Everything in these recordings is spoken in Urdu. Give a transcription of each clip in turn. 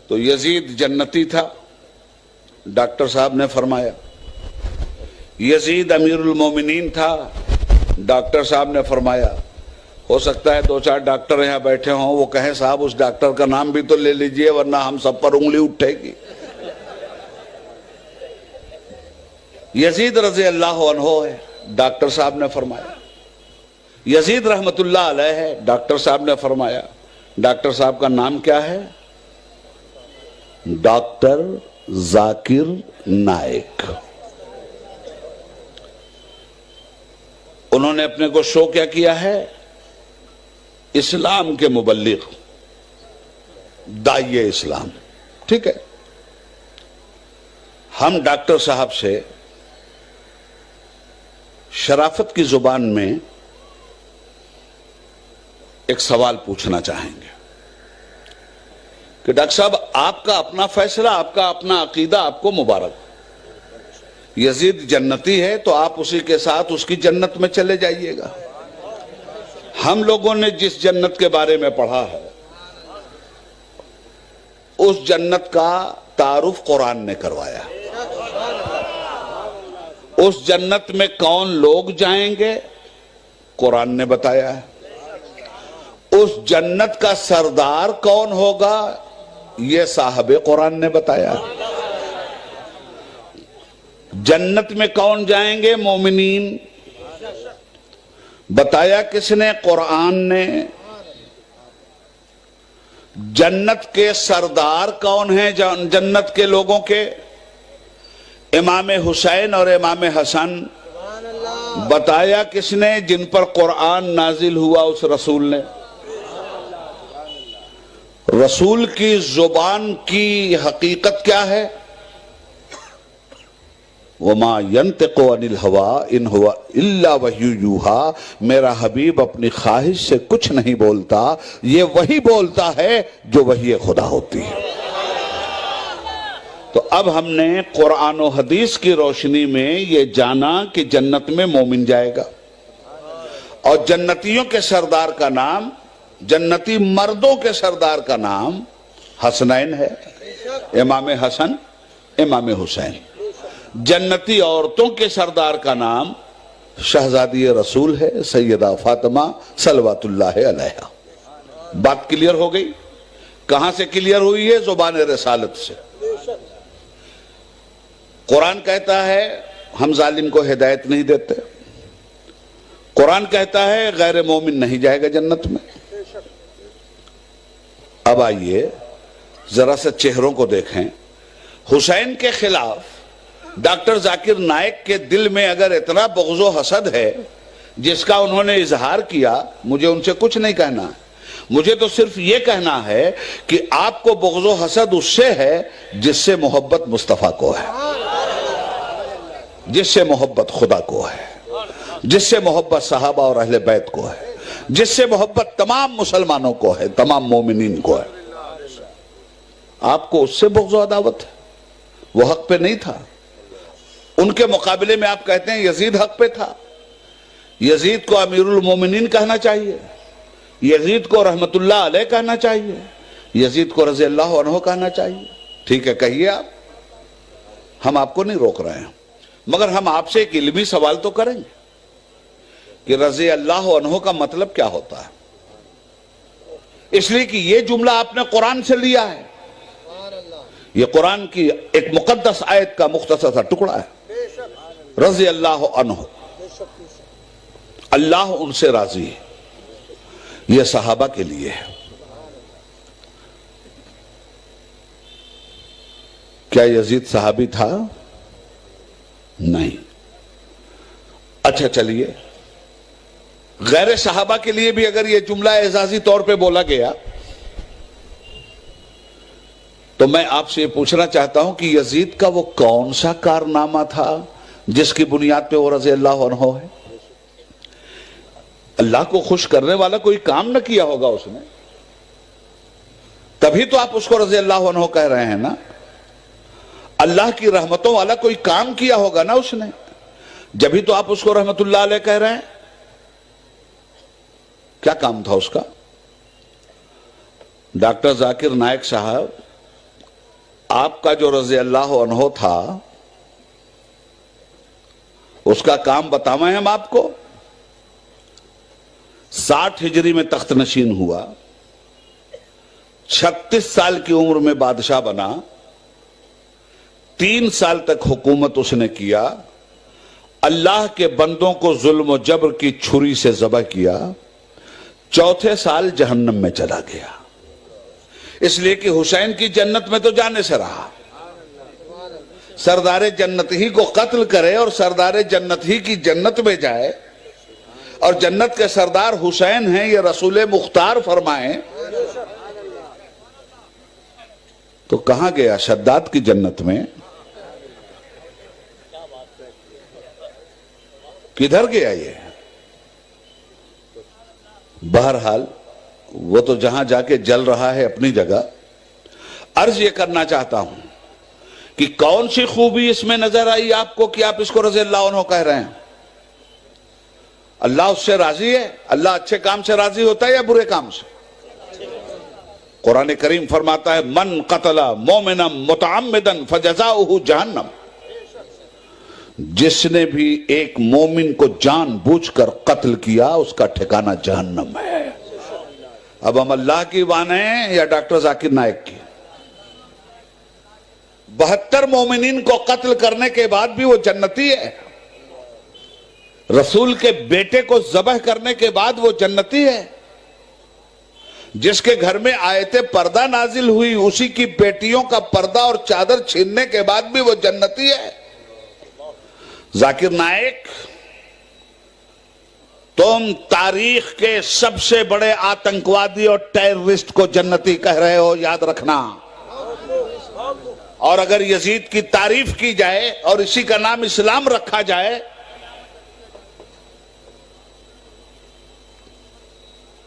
تو یزید جنتی تھا، ڈاکٹر صاحب نے فرمایا۔ یزید امیر المومنین تھا، ڈاکٹر صاحب نے فرمایا۔ ہو سکتا ہے دو چار ڈاکٹر یہاں بیٹھے ہوں، وہ کہیں صاحب اس ڈاکٹر کا نام بھی تو لے لیجئے ورنہ ہم سب پر انگلی اٹھے گی۔ یزید رضی اللہ عنہ ہے، ڈاکٹر صاحب نے فرمایا۔ یزید رحمت اللہ علیہ ہے، ڈاکٹر صاحب نے فرمایا۔ ڈاکٹر صاحب کا نام کیا ہے؟ ڈاکٹر ذاکر نائک۔ انہوں نے اپنے کو شو کیا کیا ہے؟ اسلام کے مبلغ، داعی اسلام۔ ٹھیک ہے، ہم ڈاکٹر صاحب سے شرافت کی زبان میں ایک سوال پوچھنا چاہیں گے کہ ڈاکٹر صاحب آپ کا اپنا فیصلہ، آپ کا اپنا عقیدہ، آپ کو مبارک۔ یزید جنتی ہے تو آپ اسی کے ساتھ اس کی جنت میں چلے جائیے گا۔ ہم لوگوں نے جس جنت کے بارے میں پڑھا ہے اس جنت کا تعارف قرآن نے کروایا۔ اس جنت میں کون لوگ جائیں گے قرآن نے بتایا ہے۔ اس جنت کا سردار کون ہوگا یہ صاحب قرآن نے بتایا ہے۔ جنت میں کون جائیں گے؟ مومنین۔ بتایا کس نے؟ قرآن نے۔ جنت کے سردار کون ہیں جنت کے لوگوں کے؟ امام حسین اور امام حسن۔ بتایا کس نے؟ جن پر قرآن نازل ہوا اس رسول نے۔ رسول کی زبان کی حقیقت کیا ہے؟ وَمَا يَنْتِقُ عَنِ الْهَوَىٰ إِنْ هُوَ إِلَّا وَحْيٌ يُوحَىٰ۔ میرا حبیب اپنی خواہش سے کچھ نہیں بولتا، یہ وہی بولتا ہے جو وحی خدا ہوتی ہے۔ تو اب ہم نے قرآن و حدیث کی روشنی میں یہ جانا کہ جنت میں مومن جائے گا، اور جنتیوں کے سردار کا نام، جنتی مردوں کے سردار کا نام حسنین ہے، امام حسن امام حسین۔ جنتی عورتوں کے سردار کا نام شہزادی رسول ہے، سیدہ فاطمہ صلوات اللہ علیہا۔ بات کلیئر ہو گئی؟ کہاں سے کلیئر ہوئی ہے؟ زبان رسالت سے۔ قرآن کہتا ہے ہم ظالم کو ہدایت نہیں دیتے، قرآن کہتا ہے غیر مومن نہیں جائے گا جنت میں۔ اب آئیے ذرا سا چہروں کو دیکھیں۔ حسین کے خلاف ڈاکٹر ذاکر نائک کے دل میں اگر اتنا بغض و حسد ہے جس کا انہوں نے اظہار کیا، مجھے ان سے کچھ نہیں کہنا ہے، مجھے تو صرف یہ کہنا ہے کہ آپ کو بغض و حسد اس سے ہے جس سے محبت مصطفیٰ کو ہے، جس سے محبت خدا کو ہے، جس سے محبت صحابہ اور اہل بیت کو ہے، جس سے محبت تمام مسلمانوں کو ہے، تمام مومنین کو ہے۔ آپ کو اس سے بغض و عداوت ہے، وہ حق پہ نہیں تھا۔ ان کے مقابلے میں آپ کہتے ہیں یزید حق پہ تھا۔ یزید کو امیر المومنین کہنا چاہیے، یزید کو رحمت اللہ علیہ کہنا چاہیے، یزید کو رضی اللہ عنہ کہنا چاہیے۔ ٹھیک ہے، کہیے آپ، ہم آپ کو نہیں روک رہے ہیں، مگر ہم آپ سے ایک علمی سوال تو کریں گے کہ رضی اللہ عنہ کا مطلب کیا ہوتا ہے؟ اس لیے کہ یہ جملہ آپ نے قرآن سے لیا ہے، یہ قرآن کی ایک مقدس آیت کا مختصر سا ٹکڑا ہے۔ رضی اللہ عنہ، اللہ ان سے راضی ہے، یہ صحابہ کے لیے ہے۔ کیا یزید صحابی تھا؟ نہیں۔ اچھا چلیے، غیر صحابہ کے لیے بھی اگر یہ جملہ اعزازی طور پہ بولا گیا تو میں آپ سے یہ پوچھنا چاہتا ہوں کہ یزید کا وہ کون سا کارنامہ تھا جس کی بنیاد پہ وہ رضی اللہ عنہ ہے؟ اللہ کو خوش کرنے والا کوئی کام نہ کیا ہوگا اس نے، تبھی تو آپ اس کو رضی اللہ عنہ کہہ رہے ہیں نا۔ اللہ کی رحمتوں والا کوئی کام کیا ہوگا نا اس نے، جبھی تو آپ اس کو رحمت اللہ علیہ کہہ رہے ہیں۔ کیا کام تھا اس کا؟ ڈاکٹر ذاکر نائک صاحب آپ کا جو رضی اللہ عنہ تھا اس کا کام بتاویں ہم آپ کو. 60 ہجری میں تخت نشین ہوا, 36 سال کی عمر میں بادشاہ بنا, 3 سال تک حکومت اس نے کیا, اللہ کے بندوں کو ظلم و جبر کی چھری سے ذبح کیا, 4تھے سال جہنم میں چلا گیا. اس لیے کہ حسین کی جنت میں تو جانے سے رہا. سردار جنت ہی کو قتل کرے اور سردار جنت ہی کی جنت میں جائے, اور جنت کے سردار حسین ہیں, یہ رسول مختار فرمائیں, تو کہاں گیا؟ شداد کی جنت میں. کدھر گیا یہ؟ بہرحال وہ تو جہاں جا کے جل رہا ہے اپنی جگہ. عرض یہ کرنا چاہتا ہوں کہ کون سی خوبی اس میں نظر آئی آپ کو کہ آپ اس کو رضی اللہ عنہ کہہ رہے ہیں؟ اللہ اس سے راضی ہے. اللہ اچھے کام سے راضی ہوتا ہے یا برے کام سے؟ قرآن کریم فرماتا ہے من قتل مومنا متعمدا فجزاؤہ جہنم. جس نے بھی ایک مومن کو جان بوجھ کر قتل کیا اس کا ٹھکانہ جہنم ہے. اب ہم اللہ کی مانیں یا ڈاکٹر ذاکر نائک کی؟ 72 مومنین کو قتل کرنے کے بعد بھی وہ جنتی ہے. رسول کے بیٹے کو ذبح کرنے کے بعد وہ جنتی ہے. جس کے گھر میں آیت پردہ نازل ہوئی اسی کی بیٹیوں کا پردہ اور چادر چھیننے کے بعد بھی وہ جنتی ہے. ذاکر نائک, تم تاریخ کے سب سے بڑے آتنکوادی اور ٹیررسٹ کو جنتی کہہ رہے ہو, یاد رکھنا. اور اگر یزید کی تعریف کی جائے اور اسی کا نام اسلام رکھا جائے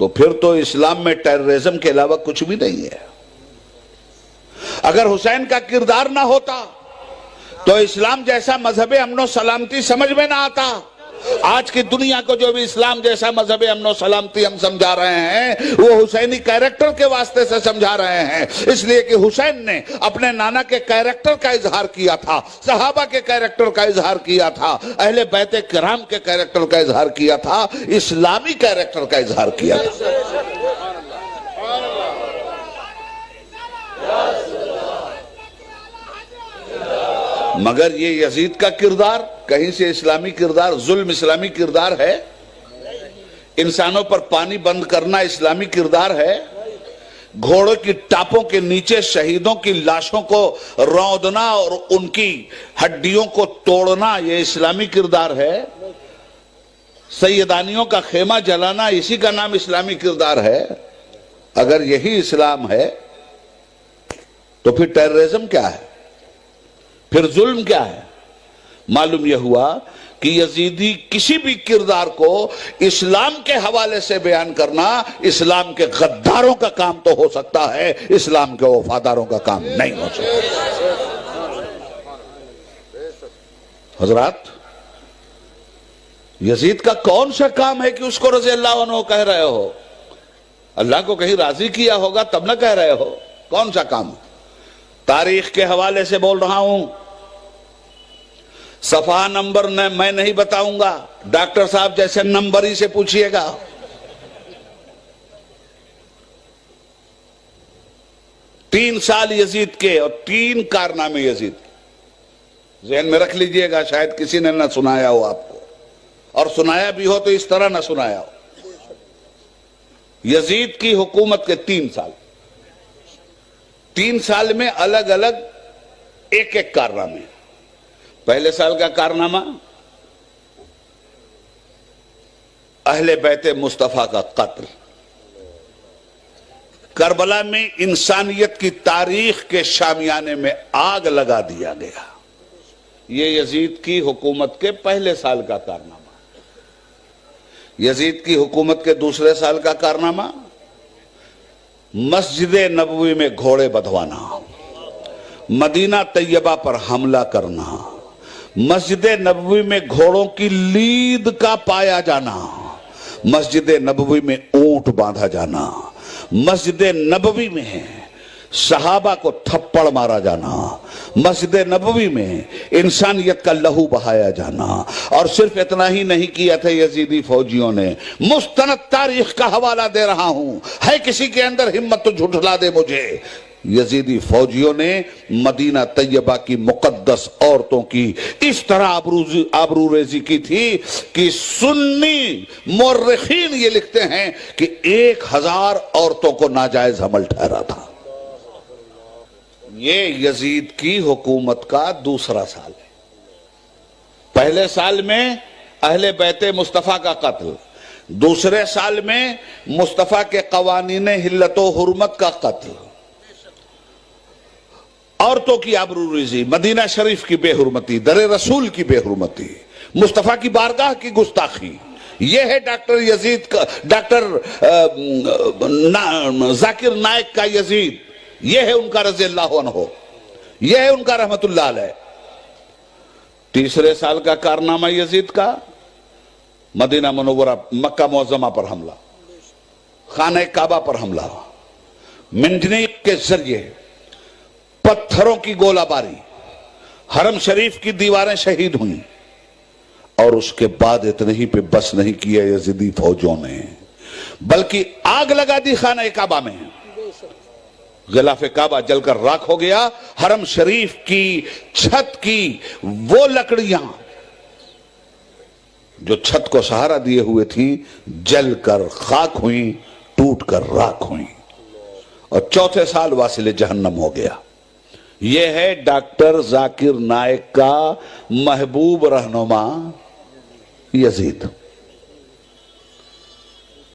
تو پھر تو اسلام میں ٹیررزم کے علاوہ کچھ بھی نہیں ہے. اگر حسین کا کردار نہ ہوتا تو اسلام جیسا مذہب امن و سلامتی سمجھ میں نہ آتا. آج کی دنیا کو جو بھی اسلام جیسا مذہب امن و سلامتی ہم سمجھا رہے ہیں وہ حسینی کیریکٹر کے واسطے سے سمجھا رہے ہیں. اس لیے کہ حسین نے اپنے نانا کے کیریکٹر کا اظہار کیا تھا, صحابہ کے کیریکٹر کا اظہار کیا تھا, اہل بیت کرام کے کیریکٹر کا اظہار کیا تھا, اسلامی کیریکٹر کا اظہار کیا تھا. مگر یہ یزید کا کردار کہیں سے اسلامی کردار, ظلم اسلامی کردار ہے, انسانوں پر پانی بند کرنا اسلامی کردار ہے, گھوڑوں کی ٹاپوں کے نیچے شہیدوں کی لاشوں کو روندا اور ان کی ہڈیوں کو توڑنا یہ اسلامی کردار ہے, سیدانیوں کا خیمہ جلانا اسی کا نام اسلامی کردار ہے. اگر یہی اسلام ہے تو پھر ٹیررزم کیا ہے, پھر ظلم کیا ہے؟ معلوم یہ ہوا کہ یزیدی کسی بھی کردار کو اسلام کے حوالے سے بیان کرنا اسلام کے غداروں کا کام تو ہو سکتا ہے, اسلام کے وفاداروں کا کام نہیں ہو سکتا. حضرات, یزید کا کون سا کام ہے کہ اس کو رضی اللہ عنہ کہہ رہے ہو؟ اللہ کو کہیں راضی کیا ہوگا تب نہ کہہ رہے ہو. کون سا کام؟ تاریخ کے حوالے سے بول رہا ہوں, صفحہ نمبر میں نہیں بتاؤں گا, ڈاکٹر صاحب جیسے نمبر ہی سے پوچھئے گا. تین سال یزید کے اور 3 کارنامے یزید کے ذہن میں رکھ لیجئے گا, شاید کسی نے نہ سنایا ہو آپ کو, اور سنایا بھی ہو تو اس طرح نہ سنایا ہو. یزید کی حکومت کے 3 سال, 3 سال میں الگ الگ ایک کارنامے. پہلے سال کا کارنامہ اہل بیت مصطفیٰ کا قتل. کربلا میں انسانیت کی تاریخ کے شامیانے میں آگ لگا دیا گیا. یہ یزید کی حکومت کے پہلے سال کا کارنامہ. یزید کی حکومت کے دوسرے سال کا کارنامہ مسجد نبوی میں گھوڑے بدھوانا, مدینہ طیبہ پر حملہ کرنا, مسجد نبوی میں گھوڑوں کی لید کا پایا جانا, مسجد نبوی میں اونٹ باندھا جانا, مسجد نبوی میں صحابہ کو تھپڑ مارا جانا، مسجد نبوی میں انسانیت کا لہو بہایا جانا، اور صرف اتنا ہی نہیں کیا تھا یزیدی فوجیوں نے، مستند تاریخ کا حوالہ دے رہا ہوں، ہے کسی کے اندر ہمت تو جھٹلا دے مجھے، یزیدی فوجیوں نے مدینہ طیبہ کی مقدس عورتوں کی اس طرح آبرو ریزی کی تھی کہ سنی مورخین یہ لکھتے ہیں کہ 1000 عورتوں کو ناجائز حمل ٹھہرا تھا۔ یہ یزید کی حکومت کا دوسرا سال ہے۔ پہلے سال میں اہل بیت مصطفیٰ کا قتل، دوسرے سال میں مصطفیٰ کے قوانین حلت و حرمت کا قتل، عورتوں کی آبروریزی، مدینہ شریف کی بے حرمتی، در رسول کی بے حرمتی، مصطفیٰ کی بارگاہ کی گستاخی۔ یہ ہے ڈاکٹر یزید کا، ڈاکٹر ذاکر نائک کا یزید، یہ ہے ان کا رضی اللہ عنہ، یہ ہے ان کا رحمت اللہ علیہ۔ تیسرے سال کا کارنامہ یزید کا، مدینہ منورہ مکہ معظمہ پر حملہ، خانہ کعبہ پر حملہ، منجنیق کے ذریعے پتھروں کی گولہ باری، حرم شریف کی دیواریں شہید ہوئیں، اور اس کے بعد اتنے ہی پہ بس نہیں کیا یزیدی فوجوں نے، بلکہ آگ لگا دی خانہ کعبہ میں، غلاف کعبہ جل کر راکھ ہو گیا، حرم شریف کی چھت کی وہ لکڑیاں جو چھت کو سہارا دیے ہوئے تھیں جل کر خاک ہوئیں، ٹوٹ کر راکھ ہوئیں، اور چوتھے سال واصل جہنم ہو گیا۔ یہ ہے ڈاکٹر ذاکر نائک کا محبوب رہنما یزید۔